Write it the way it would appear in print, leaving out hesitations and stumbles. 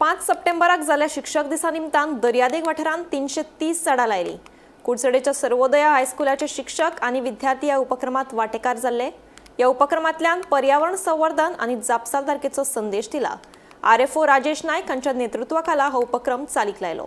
5 सप्टेंबराक जाल्ल्या शिक्षक दिसा निमतान दर्यादेग वाठारांत 330 झाडां लायली। कुडचडेच्या सर्वोदय हायस्कुलाचे शिक्षक आनी विद्यार्थी ह्या उपक्रमांत वांटेकार जाल्ले। ह्या उपक्रमांतल्यान पर्यावरण संवर्धन आनी जापसालदारकेचो संदेश दिला। RFO राजेश नायक हांच्या नेतृत्वाखाला हो उपक्रम चालीक लायलो।